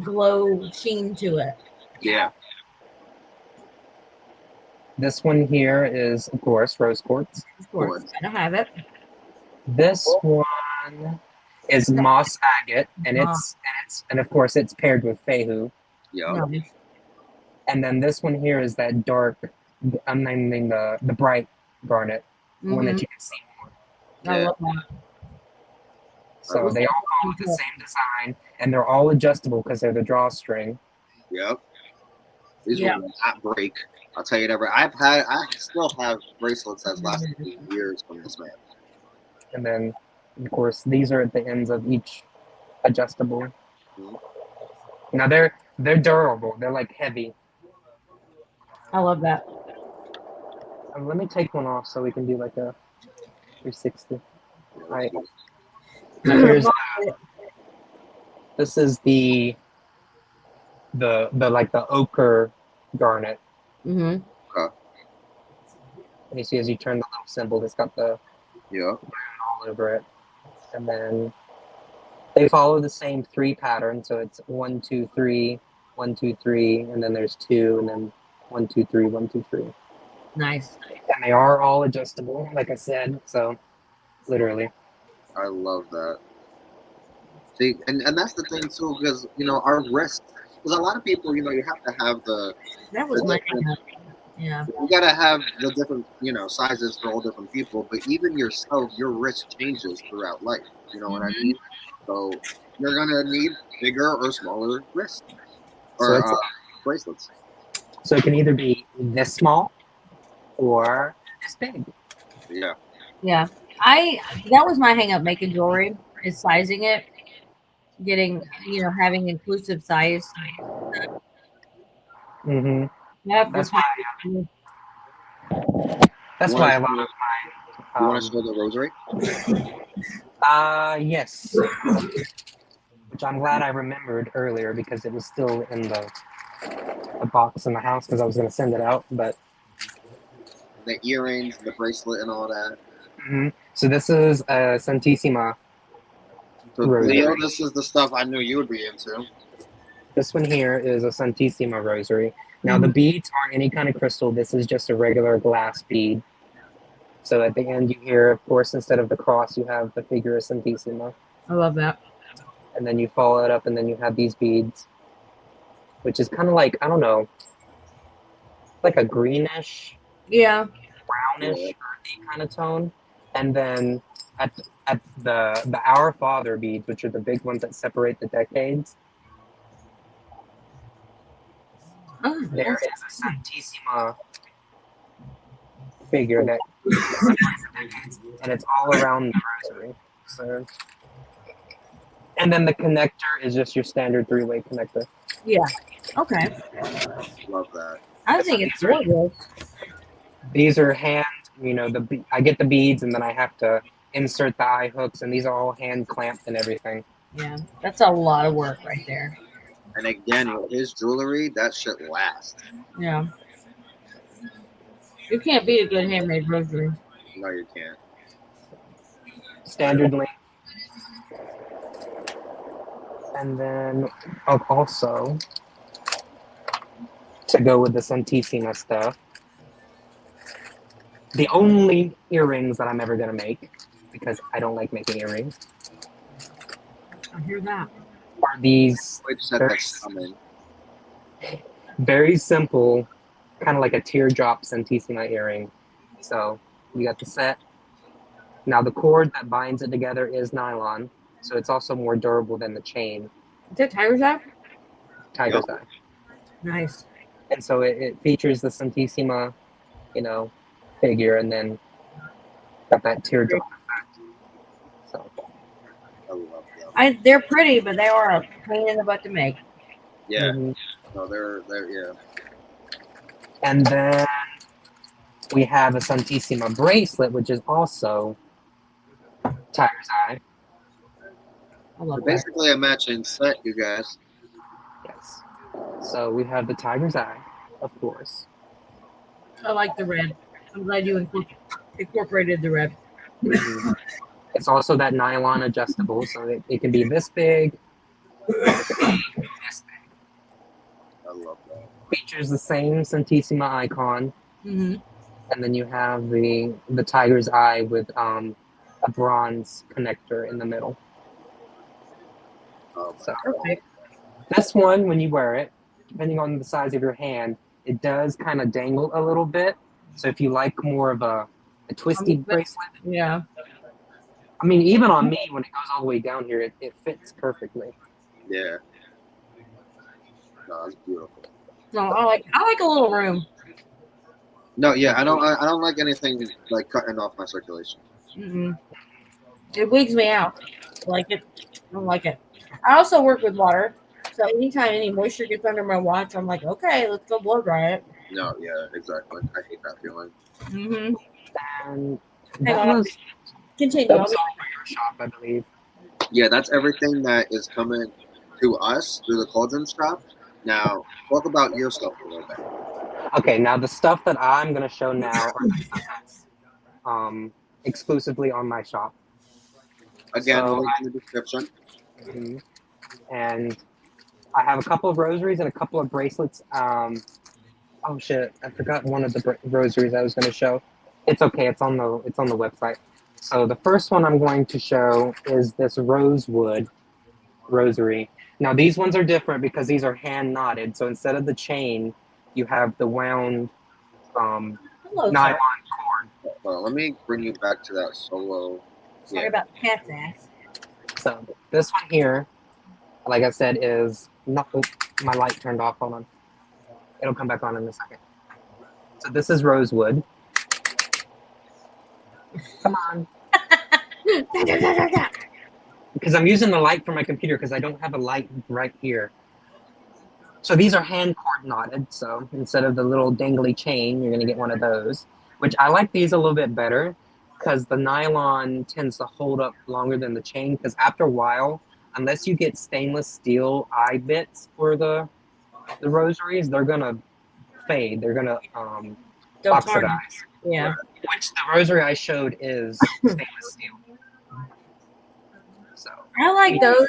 B: Glow sheen to it.
A: Yeah.
D: this one here is of course rose quartz.
B: Of course. I don't have it.
D: This one is moss agate, and and of course it's paired with Fehu.
A: Yeah.
B: No.
D: And then this one here is that dark. I'm naming the bright garnet, one that
B: Mhm.
D: you can see more.
B: I
A: Yeah.
B: love that.
D: So they all follow the same design, and they're all adjustable because they're the drawstring.
A: Yep. These
B: Yeah.
A: will not break. I'll tell you that. I still have bracelets that's lasted me years from this man.
D: And then, of course, these are at the ends of each adjustable.
A: Mhm.
D: Now they're durable. They're like heavy.
B: I love that.
D: Let me take one off so we can do like a 360. Right. Now here's this is the like the ochre garnet.
B: Mm-hmm.
D: And you see as you turn the little symbol, it's got the
A: Yeah.
D: all over it. And then they follow the same 3 pattern. So it's 1, 2, 3, 1, 2, 3, and then there's 2, and then 1, 2, 3, 1, 2, 3.
B: Nice.
D: And they are all adjustable, like I said. So literally.
A: I love that. See, and that's the thing too, because our wrists. Because a lot of people, you have to have
B: That was my
A: different-
B: yeah.
A: you gotta have the different, sizes for all different people. But even yourself, your wrist changes throughout life. You know what I mean? So you're gonna need bigger or smaller wrists or
D: So
A: bracelets.
D: So it can either be this small or this big.
A: Yeah.
B: Yeah. That was my hang up making jewelry is sizing it, getting having inclusive size.
D: Mm-hmm.
B: Yeah,
D: That's
B: why.
D: That's
A: You
D: why
A: wanna
D: a lot
A: show-
D: of
A: You
D: my
A: want to show the rosary?
D: yes, which I'm glad I remembered earlier because it was still in the box in the house because I was going to send it out. But
A: The earrings, the bracelet, and all that.
D: so this is a Santissima.
A: So
D: Rosary.
A: Leo, this is the stuff I knew you would be into.
D: This one here is a Santissima rosary. Now the beads aren't any kind of crystal. This is just a regular glass bead. So at the end, you hear, of course, instead of the cross, you have the figure of Santissima.
B: I love that.
D: And then you follow it up, and then you have these beads, which is kind of like, I don't know, like a greenish,
B: Yeah.
D: brownish, earthy kind of tone. And then at the Our Father beads, which are the big ones that separate the decades,
B: Oh,
D: there
B: that's-
D: is a Santissima figure that separates the decades, and it's all around the rosary. So, and then the connector is just your standard three-way connector.
B: yeah. Okay.
A: Love that.
B: I think it's gorgeous.
D: These are hand, I get the beads, and then I have to insert the eye hooks, and these are all hand clamped and everything.
B: Yeah. That's a lot of work right there.
A: And again, with his jewelry, that shit lasts.
B: Yeah. You can't beat a good handmade rosary.
A: No, you can't.
D: Standard length. And then also, to go with the Santissima stuff, the only earrings that I'm ever going to make, because I don't like making earrings,
B: I hear that.
D: are these
A: Which said
D: very,
A: that's coming.
D: very simple, kind of like a teardrop Santissima earring. So you got the set. Now the cord that binds it together is nylon, so it's also more durable than the chain.
B: Is that Tiger's Eye?
D: Tiger's
A: Yep.
D: eye.
B: Nice.
D: And so it features the Santissima, figure, and then got that teardrop effect. So
A: I love them.
B: They're pretty, but they are a pain in the butt to make.
A: Yeah.
D: mhm.
A: No, they're yeah.
D: And then we have a Santissima bracelet, which is also Tiger's Eye.
B: I love that.
A: Basically a matching set, you guys.
D: Yes. So we have the Tiger's Eye, of course.
B: I like the red. I'm glad you incorporated the red.
D: Mhm. It's also that nylon adjustable, so it can be this big, this big.
A: I love that.
D: Features the same Santissima icon,
B: Mm-hmm.
D: and then you have the Tiger's Eye with a bronze connector in the middle.
A: Oh,
D: So
B: Perfect.
D: this one, when you wear it, depending on the size of your hand, it does kind of dangle a little bit. So if you like more of a twisty bracelet,
B: Yeah.
D: I mean, even on me, when it goes all the way down here, it fits perfectly.
A: yeah. No, that's beautiful.
B: So I like a little room.
A: No, yeah, I don't like anything like cutting off my circulation.
B: Mm-hmm. It wigs me out. I like it. I don't like it. I also work with water. So anytime any moisture gets under my watch, I'm like, okay, let's go blow dry it.
A: No, yeah, exactly. I hate that feeling.
B: Mm-hmm.
D: And
B: Hang
D: that
B: on.
D: was
B: Continue.
D: all for your shop, I believe.
A: Yeah, that's everything that is coming to us through the Cauldron shop. Now, talk about your stuff a little bit.
D: Okay, now the stuff that I'm going to show now are the stuff that's exclusively on my shop.
A: Again,
D: So
A: link in the description.
D: Mhm. And I have a couple of rosaries and a couple of bracelets. Oh shit, I forgot one of the rosaries I was going to show. It's okay, it's on the website. So the first one I'm going to show is this rosewood rosary. Now these ones are different because these are hand knotted. So instead of the chain, you have the wound
B: Hello,
D: nylon
B: sir.
D: cord.
A: Well, let me bring you back to that solo.
B: Sorry
A: Yeah.
B: about the cat's ass.
D: So this one here, like I said, is not. Oh, my light turned off. Hold on. It'll come back on in a second. So this is rosewood. Come on. Because I'm using the light for my computer because I don't have a light right here. So these are hand cord knotted. So instead of the little dangly chain, you're going to get one of those. Which I like these a little bit better because the nylon tends to hold up longer than the chain. Because after a while, unless you get stainless steel eye bits for the rosaries, they're going to fade. They're going to
B: Don't
D: oxidize.
B: tarnish. Yeah.
D: Which the rosary I showed is stainless steel. So
B: I like those,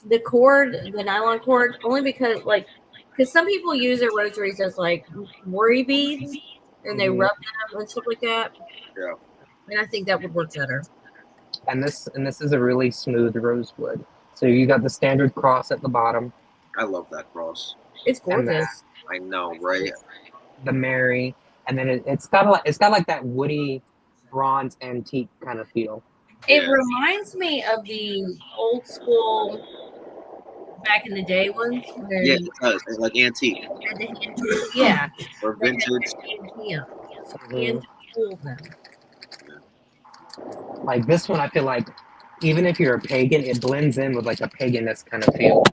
B: the cord, the nylon cord, only because some people use their rosaries as like worry beads and they
D: Mhm.
B: rub them and stuff like that.
A: Yeah.
B: And I think that would work better.
D: And this is a really smooth rosewood. So you got the standard cross at the bottom,
A: I love that cross.
B: It's
D: And that-
B: gorgeous.
A: I know, right?
D: the Mary, and then it's got like that woody bronze antique kind of feel.
B: It
A: Yeah.
B: reminds me of the old school back in the day ones where
A: Yeah,
B: you
A: it does. It's like antique
B: had the hand tool. Yeah,
A: or
B: they had
A: vintage.
B: hand tool them.
D: Like this one, I feel like even if you're a pagan, it blends in with like a paganist kind of feel.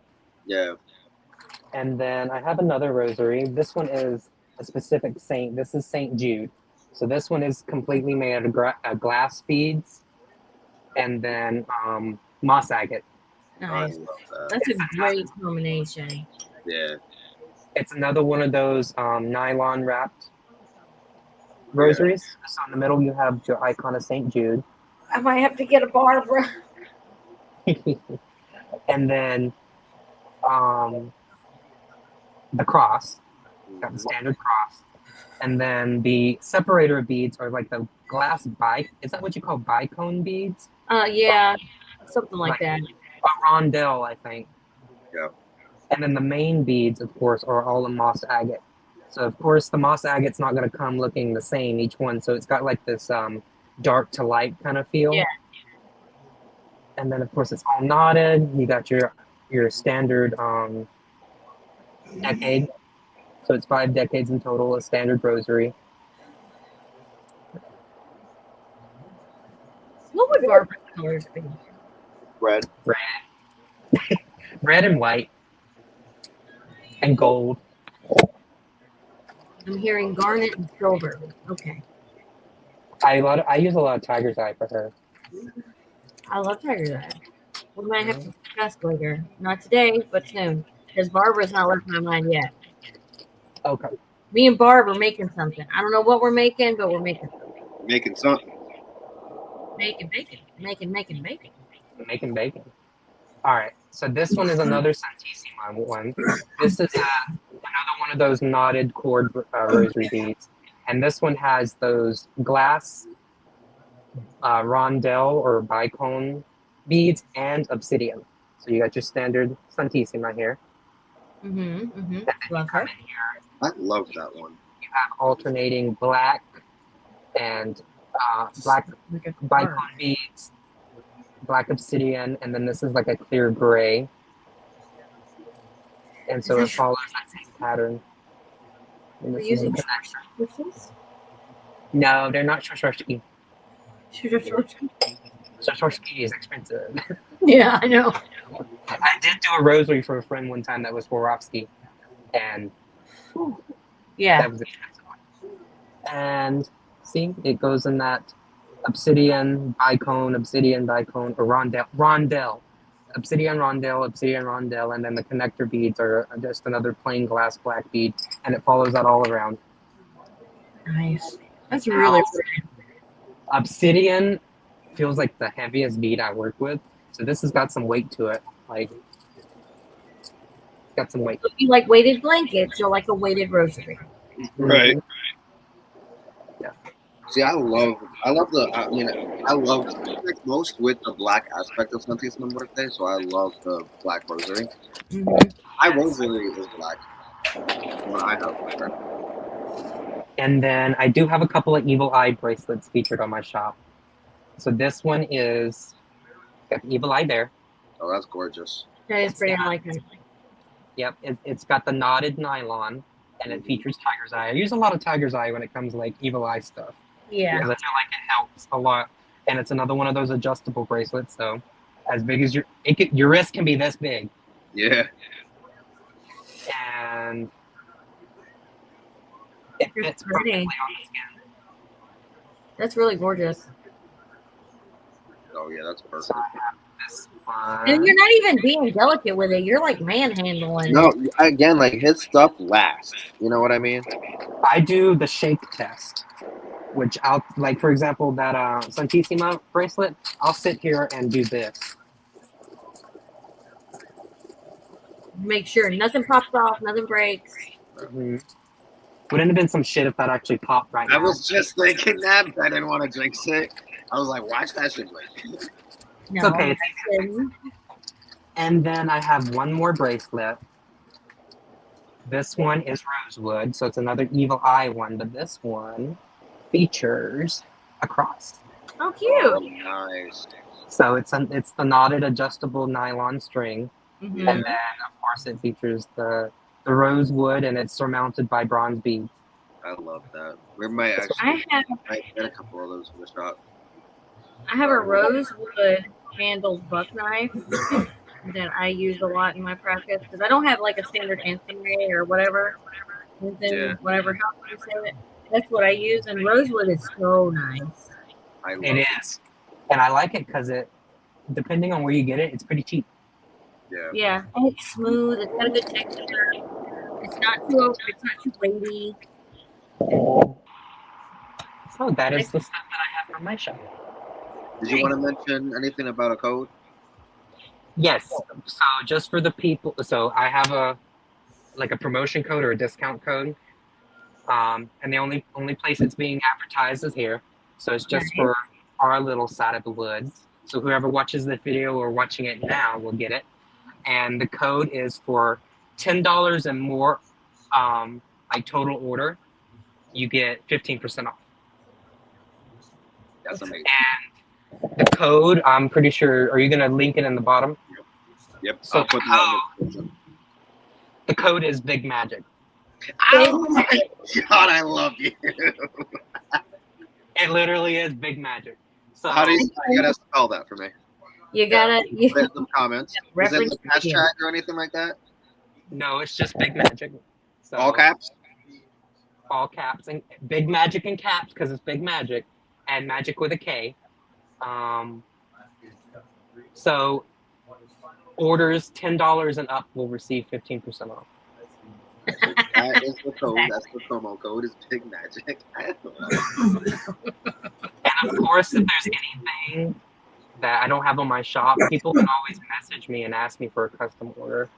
A: Yeah.
D: And then I have another rosary. This one is a specific saint. This is Saint Jude. So this one is completely made out of glass beads, and then moss agate.
A: I
B: Nice.
A: love that.
B: That's a great combination.
A: Yeah.
D: It's another one of those nylon wrapped rosaries. So in the middle, you have your icon of Saint Jude.
B: I might have to get a Barbara.
D: And then the cross, got the standard cross. And then the separator beads are like the glass is that what you call bicone beads?
B: Yeah, something like that.
D: A rondelle, I think.
A: Yeah.
D: And then the main beads, of course, are all in moss agate. So of course the moss agate's not going to come looking the same each one. So it's got like this dark to light kind of feel.
B: Yeah.
D: And then of course it's all knotted. You got your standard decade. So it's 5 decades in total, a standard rosary.
B: What would Barbara's colors be?
A: Red.
D: Red and white. And gold.
B: I'm hearing garnet and silver. Okay.
D: I use a lot of tiger's eye for her.
B: I love tiger's eye. We might have to discuss later. Not today, but soon. Because Barbara's not left my mind yet.
D: Okay.
B: Me and Barb are making something. I don't know what we're making, but we're making something.
A: Making something.
B: Making bacon. Making bacon.
D: Making bacon. All right. So this one is another Santissima one. This is another one of those knotted cord rosary beads. And this one has those glass rondelle or bicone beads and obsidian. So you got your standard Santissima here.
B: Love her.
D: And here
A: I love that one.
D: you have alternating black and black
B: Look at the
D: bicone
B: Barb.
D: beads, black obsidian, and then this is like a clear gray. And so it follows that same pattern. And
B: We're
D: this is
B: using
D: the connection.
B: switches.
D: No, they're not Shorshorsky.
B: Switches.
D: Shorshorsky is expensive.
B: Yeah, I know.
D: I did do a rosary for a friend one time that was Swarovski, and
B: Yeah.
D: that was expensive. And see, it goes in that obsidian, bicone, or rondelle. Obsidian, rondelle, and then the connector beads are just another plain glass black bead, and it follows that all around.
B: Nice. That's really pretty.
D: Obsidian feels like the heaviest bead I work with, so this has got some weight to it. Like, got some weight.
B: If you like weighted blankets, you'll like a weighted rosary.
A: Right. See, I love like most with the black aspect of Santísima Muerte, so I love the black rosary. My rosary is black. What I have for sure.
D: And then I do have a couple of evil eye bracelets featured on my shop. So this one is got the evil eye there.
A: Oh, that's gorgeous.
B: That is pretty. I like it.
D: Yep, it's got the knotted nylon, and it features tiger's eye. I use a lot of tiger's eye when it comes to like evil eye stuff.
B: Yeah.
D: Because I feel like it helps a lot. And it's another one of those adjustable bracelets, so as big as your wrist can be this big.
A: Yeah.
D: And it
B: It's
D: fits
B: pretty.
D: perfectly on the skin.
B: That's really gorgeous.
A: Oh yeah, that's perfect.
D: So I have this one.
B: And you're not even being delicate with it. You're like manhandling.
A: No, again, like his stuff lasts. You know what I mean?
D: I do the shake test, which I'll like, for example, that Santissima bracelet. I'll sit here and do this.
B: Make sure nothing pops off, nothing breaks.
D: Wouldn't have been some shit if that actually popped right now.
A: I was just thinking that, but I didn't want to jinx it. I was like, watch that shit, like.
D: It's okay. It's
B: It's
D: And then I have one more bracelet. This one is rosewood, so it's another evil eye one, but this one features a cross.
B: oh,
A: Oh,
B: cute.
A: nice.
D: So it's the knotted adjustable nylon string,
B: Mhm.
D: and then of course it features the rosewood, and it's surmounted by bronze beads.
A: I love that. We might
B: I
A: actually
B: have
A: get a couple of those for the shop.
B: a rosewood handled buck knife that I use a lot in my practice because I don't have like a standard incinerator or whatever.
A: Yeah.
B: Whatever how you say it. That's what I use, and rosewood is so nice.
A: I love
D: It is, and I like it because it, depending on where you get it, it's pretty cheap.
A: Yeah.
B: Yeah, and it's smooth. It's got a good texture. It's not too weighty.
D: So that is the stuff that I have from my shop.
A: Did you want to mention anything about a code?
D: Yes. So just for the people, so I have a promotion code or a discount code, and the only place it's being advertised is here. So it's just for our little side of the woods. So whoever watches the video or watching it now will get it. And the code is for $10 and more, like total order, you get 15% off.
A: That's amazing.
D: And the code, I'm pretty sure, are you gonna link it in the bottom?
A: Yep.
D: So
A: I'll put that in the description.
D: the code is Big Magic.
A: Oh my God, I love you.
D: It literally is Big Magic. So
A: How do you gotta spell that for me?
B: You gotta
A: Put it in the comments. Is it
B: reference
A: like hashtag or anything like that?
D: no, it's just Big Magic. So
A: All caps?
D: all caps and Big Magic in caps because it's Big Magic, and Magic with a K. So orders $10 and up will receive 15% off.
A: That is the code. That's the promo code. Is Big Magic.
D: And of course, if there's anything that I don't have on my shop, people can always message me and ask me for a custom order.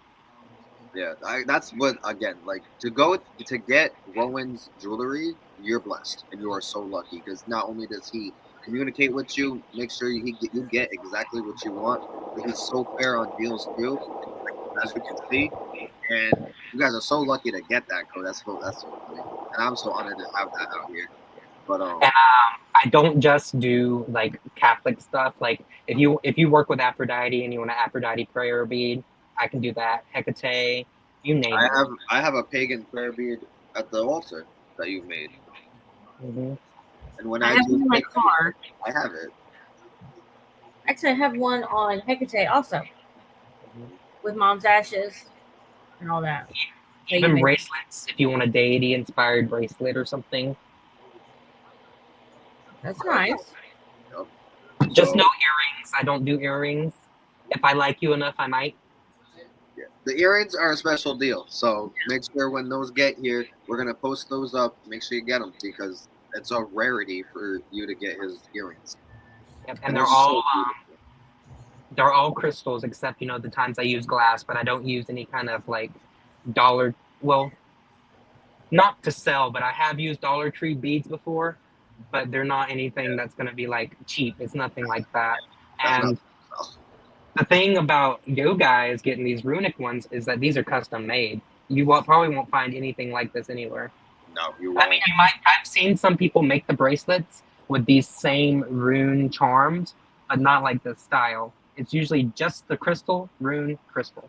A: Yeah, that's what, again, like to get Rowan's jewelry, you're blessed and you are so lucky because not only does he communicate with you, make sure you get exactly what you want, but he's so fair on deals too, as you can see. And you guys are so lucky to get that code. That's so funny, and I'm so honored to have that out here. But
D: I don't just do like Catholic stuff. Like if you work with Aphrodite and you want an Aphrodite prayer bead, I can do that. Hecate, you name it.
A: I have a pagan prayer bead at the altar that you've made.
D: Mm-hmm.
A: And when
B: I have one in my car.
A: I have it.
B: Actually, I have one on Hecate also, with Mom's ashes and all that.
D: Even bracelets, if you want a deity-inspired bracelet or something.
B: That's nice.
A: Yep.
D: Just no earrings. I don't do earrings. If I like you enough, I might.
A: Yeah. The earrings are a special deal, so make sure when those get here, we're gonna post those up. Make sure you get them because it's a rarity for you to get his earrings.
D: Yep. And they're all crystals, except the times I use glass, but I don't use any kind of like dollar. Well, not to sell, but I have used Dollar Tree beads before, but they're not anything that's gonna be like cheap. It's nothing like that. And the thing about you guys getting these runic ones is that these are custom made. You probably won't find anything like this anywhere.
A: No, you won't.
D: I mean, you might. I've seen some people make the bracelets with these same rune charms, but not like this style. It's usually just the crystal, rune, crystal.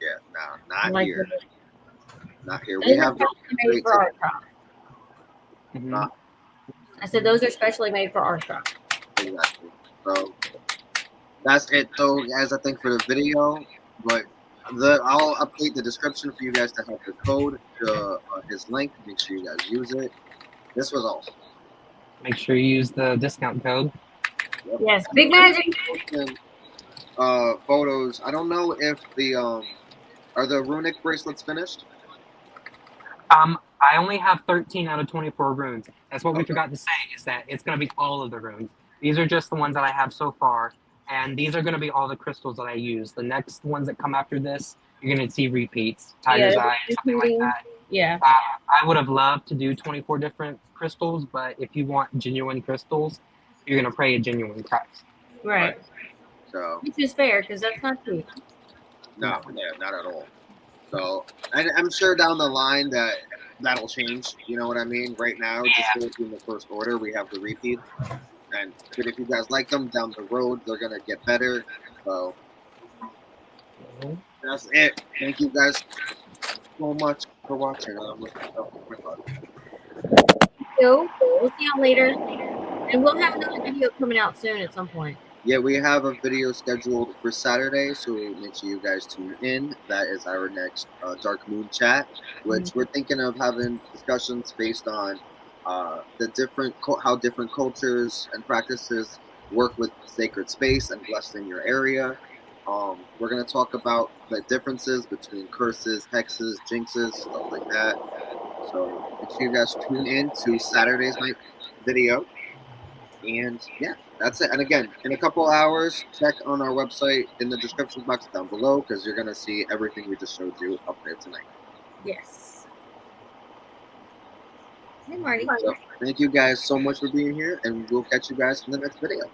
A: Yeah, no, not
B: Like
A: here. Not here.
B: Those
A: We
B: are
A: have
B: specially made for our shop.
D: Mm-hmm.
B: I said those are specially made for our shop.
A: Exactly. So that's it, though, as I think for the video. But I'll update the description for you guys to have the code, his link. Make sure you guys use it. This was awesome.
D: Make sure you use the discount code.
A: Yep.
B: Yes, Big Magic.
A: Photos. I don't know if are the runic bracelets finished?
D: I only have 13 out of 24 runes. That's what we forgot to say, is that it's going to be all of the runes. These are just the ones that I have so far, and these are going to be all the crystals that I use. The next ones that come after this, you're going to see repeats. Tiger's Eye, something like that.
B: Yeah.
D: I would have loved to do 24 different crystals, but if you want genuine crystals, you're gonna pray a genuine Christ.
B: Right.
A: So
B: Which is fair because that's not cheap.
A: no, yeah, not at all. So I'm sure down the line that'll change. You know what I mean? Right now, just in the first order, we have the repeats, but if you guys like them down the road, they're gonna get better. So that's it. Thank you guys so much for watching.
B: So we'll see y'all later. And we'll have another video coming out soon at some point.
A: Yeah, we have a video scheduled for Saturday, so make sure you guys tune in. That is our next Dark Moon chat, which we're thinking of having discussions based on the different how different cultures and practices work with sacred space and blessing your area. We're gonna talk about the differences between curses, hexes, jinxes, stuff like that. So make sure you guys tune in to Saturday's night video. And yeah, that's it. And again, in a couple hours, check on our website in the description box down below because you're going to see everything we just showed you up there tonight.
B: Yes. Hey, Marty.
A: So thank you guys so much for being here, and we'll catch you guys in the next video.